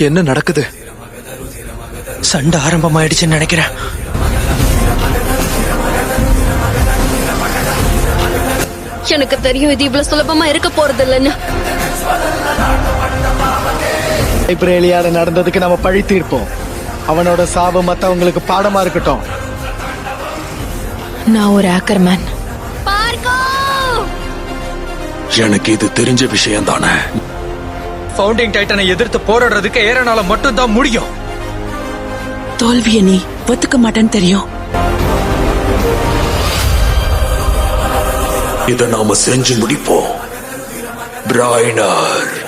என்ன நடக்குது? சண்டை ஆரம்பமாயிடுச்சுன்னு நினைக்கிறேன். எனக்கு தெரியும் இது இவ்வளவு சுலபமா இருக்க போறது இல்லைன்னு. லைப்ரேலியால நடந்ததுக்கு நம்ம பழி தீர்ப்போம். அவனோட சாவு மத்தவங்களுக்கு பாடமா இருக்கட்டும். நான் ஒரு ஆக்கர்மேன். எனக்கு இது தெரிஞ்ச விஷயம் தானே. ஃபவுண்டிங் டைட்டனை எதிர்த்து போராடுறதுக்கு ஏரனால மட்டும் தான் முடியும். தோல்விய நீ ஒத்துக்க மாட்டேன்னு தெரியும். இதை நாம செஞ்சு முடிப்போம். பிராய்னர்.